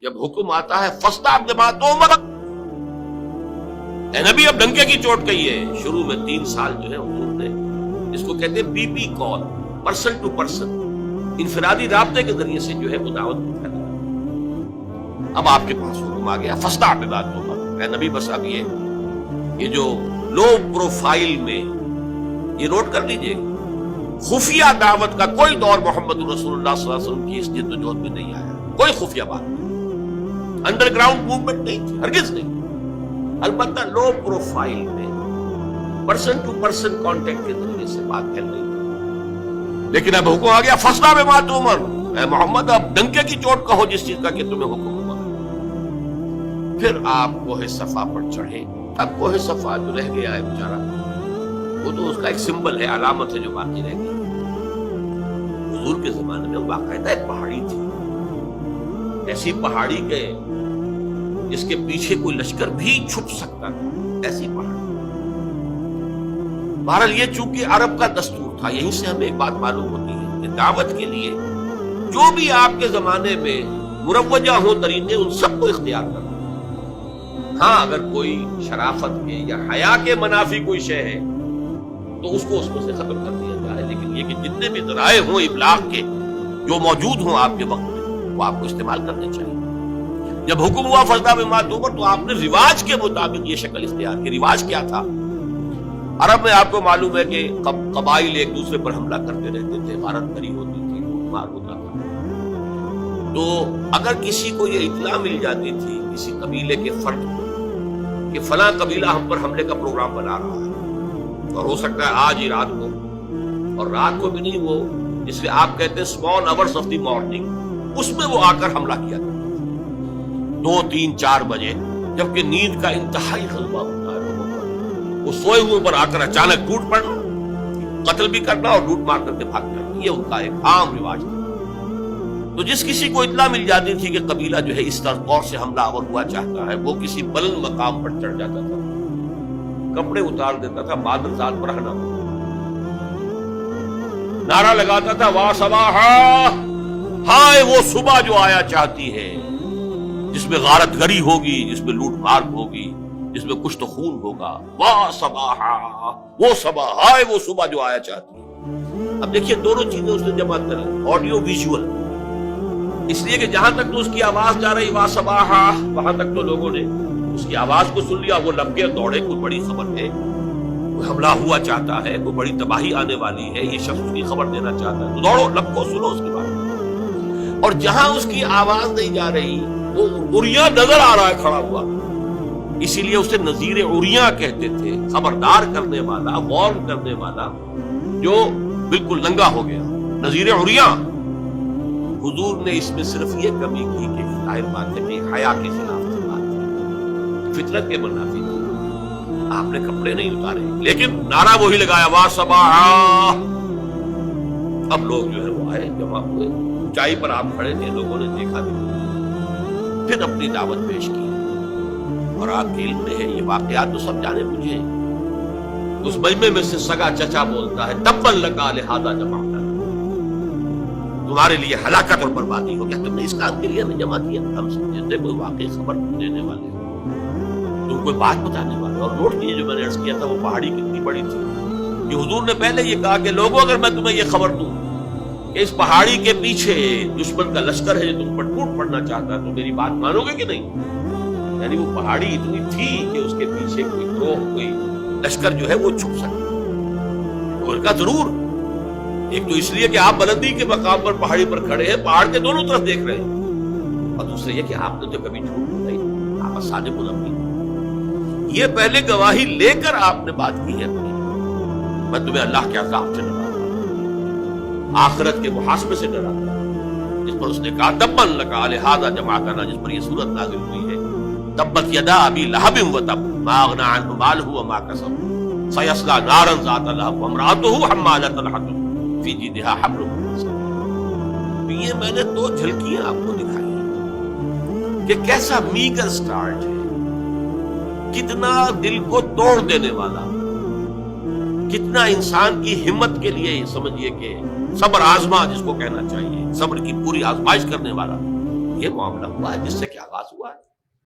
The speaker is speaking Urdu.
جب حکم آتا ہے فَاسْتَعْ بِمَا تُؤْمَرُ، اے نبی اب ڈنکے کی چوٹ کہی ہے. شروع میں 3 سال جو ہے حضور نے اس کو کہتے ہیں پی کال، پرسن ٹو پرسن، انفرادی رابطے کے ذریعے سے جو ہے وہ دعوت پھیلایا. اب آپ کے پاس حکم آ گیا فَاسْتَعْ بِمَا تُؤْمَرُ. اے نبی بس اب یہ جو لو پروفائل میں یہ نوٹ کر لیجئے، خفیہ دعوت کا کوئی دور محمد رسول اللہ صلی اللہ علیہ وسلم کی اس جدوجہد میں نہیں آیا. کوئی خفیہ بات نہیں، انڈر گراؤنڈ موومنٹ نہیں تھی، ہرگز نہیں. البتہ لو پروفائل میں پرسن ٹو پرسن کانٹیکٹ کے ذریعے سے بات پھیل رہی تھی. لیکن اب حکم آ گیا فَاسْتَعْ بِمَا تُؤْمَرُ، اے محمد اب ڈنکے کی چوٹ کہو جس چیز کا کہ تمہیں حکم ہوا. پھر آپ کوہ صفا پر چڑھے. اب کوہ صفا جو رہ گیا ہے بیچارہ، وہ تو اس کا ایک سمبل ہے، علامت ہے جو باقی رہ گئی. حضور کے زمانے میں باقاعدہ ایک پہاڑی تھی، ایسی پہاڑی کے جس کے پیچھے کوئی لشکر بھی چھپ سکتا تھا، ایسی پہاڑی. بہرحال یہ چونکہ عرب کا دستور تھا، یہیں سے ہمیں ایک بات معلوم ہوتی ہے کہ دعوت کے لیے جو بھی آپ کے زمانے میں مروجہ ہوں طریقے، ان سب کو اختیار کرنا. ہاں اگر کوئی شرافت کے یا حیا کے منافی کوئی شے ہے تو اس کو اس میں سے ختم کر دیا جائے، لیکن یہ کہ جتنے بھی ذرائع ہوں ابلاغ کے جو موجود ہوں آپ کے وقت میں، وہ آپ کو استعمال کرنے چاہیے. جب حکم ہوا فَاسْتَعْ بِمَا تُؤْمَرُ تو آپ نے رواج کے مطابق یہ شکل اختیار کی. رواج کیا تھا؟ عرب میں آپ کو معلوم ہے کہ قبائل ایک دوسرے پر حملہ کرتے رہتے تھے، غارت کری ہوتی تھی، مار ہوتا تھا. تو اگر کسی کو یہ اطلاع مل جاتی تھی کسی قبیلے کے فرد کو کہ فلاں قبیلہ ہم پر حملے کا پروگرام بنا رہا ہے، اور ہو سکتا ہے آج ہی رات کو، اور رات کو بھی نہیں، وہ جسے آپ کہتے ہیں small hours of the morning, اس میں وہ آ کر حملہ کیا تھا 2 3 4 بجے، جبکہ نیند کا انتہائی غلبہ ہوتا ہے لوگوں پر. وہ سوئے ہوئے پر آ کر اچانک ٹوٹ پڑنا، قتل بھی کرنا اور لوٹ مار کر کے بھاگنا، یہ ان کا ایک عام رواج تھا. تو جس کسی کو اطلاع مل جاتی تھی کہ قبیلہ جو ہے اس طور سے حملہ آور ہوا چاہتا ہے، وہ کسی بلند مقام پر چڑھ جاتا تھا، کپڑے اتار دیتا تھا، بادل ذات پر رہنا، نعرہ لگاتا تھا وا صباحا، ہائے وہ صبح جو آیا چاہتی ہے، جس میں غارت گری ہوگی، جس میں لوٹ مار ہوگی، جس میں کچھ تو خون ہوگا. وا صباحا، وہ صبح، ہائے وہ صبح جو آیا چاہتی ہے. اب دیکھیے دونوں چیزیں اس نے جمع کر، آڈیو ویژول، اس لیے کہ جہاں تک تو اس کی آواز جا رہی وا صباحا، وہاں تک تو لوگوں نے اس کی آواز کو سن لیا، وہ لمکے دوڑے، کوئی بڑی خبر ہے، کوئی حملہ ہوا چاہتا ہے، کوئی بڑی تباہی آنے والی ہے، یہ شخص اس کی خبر دینا چاہتا ہے، تو دوڑو لمکو سنو اس کی بات. اور جہاں اس کی آواز نہیں جا رہی، وہ عریاں نظر آ رہا ہے کھڑا ہوا، اسی لیے اسے نذیر عریاں کہتے تھے، خبردار کرنے والا، وارن کرنے والا جو بالکل ننگا ہو گیا، نذیر عریاں. حضور نے اس میں صرف یہ کمی کی کہ ظاہر بات ہے کہ حیا کے خلاف سے بات کی، فطرت کے منافی تھی، آپ نے کپڑے نہیں اتارے، لیکن نعرہ وہی لگایا وا صباحا. اب لوگ جو ہے وہ آئے، جمع ہوئے، اونچائی پر آپ کھڑے تھے، لوگوں نے دیکھا بھی، پھر اپنی دعوت پیش کی. اور آپ کے علم میں ہے یہ واقعات تو سب جانے بوجھے. اس مجمع میں سے سگا چچا بولتا ہے تبا لکا لہذا جمعنا، تمہارے لیے ہلاکت اور بربادی ہو گیا، تم نے اس کام کے لیے ہمیں جمع کیا. ہم سمجھتے تھے کوئی واقعی خبر دینے والے ہو، تم کوئی بات بتانے والے. اور نوٹ کیجیے جو میں نے عرض کیا تھا وہ پہاڑی کتنی بڑی تھی کہ حضور نے پہلے یہ کہا کہ لوگوں اگر میں تمہیں یہ خبر دوں کہ اس پہاڑی کے پیچھے دشمن کا لشکر ہے جو تم پر ٹوٹ پڑنا چاہتا ہے، تو میری بات مانو گے کہ نہیں؟ یعنی وہ پہاڑی اتنی تھی کہ اس کے پیچھے کوئی گروہ، کوئی لشکر جو ہے وہ چھپ سکتا. اور کا ضرور، ایک تو اس لیے کہ آپ بلندی کے مقام پر پہاڑی پر کھڑے ہیں، پہاڑ کے دونوں طرف دیکھ رہے ہیں، اور دوسرے یہ کہ آپ نے تو کبھی جھوٹ نہیں، آپ صادق الامین. یہ پہلے گواہی لے کر آپ نے بات کی ہے اپنی، میں تمہیں اللہ کے عذاب سے ڈراتا ہوں، آخرت کے محاسبے سے ڈراتا ہوں، جس پر اس نے کہا تبا لکا لہذا جمعتنا، جس پر یہ صورت نازل ہوئی ہے تبت یدا ابی لہب وتب ما اغنی عنہ مالہ وما کسب سیصلی نارا ذات لہب وامرأتہ حمالۃ الحطب فی جیدہا حبل من مسد. یہ میں نے 2 جھلکیاں آپ کو دکھائی کہ کیسا میگر سٹارٹ ہے، کتنا دل کو توڑ دینے والا، کتنا انسان کی ہمت کے لیے سمجھیے کہ صبر آزما جس کو کہنا چاہیے، صبر کی پوری آزمائش کرنے والا یہ معاملہ ہوا ہے جس سے کیا آغاز ہوا ہے.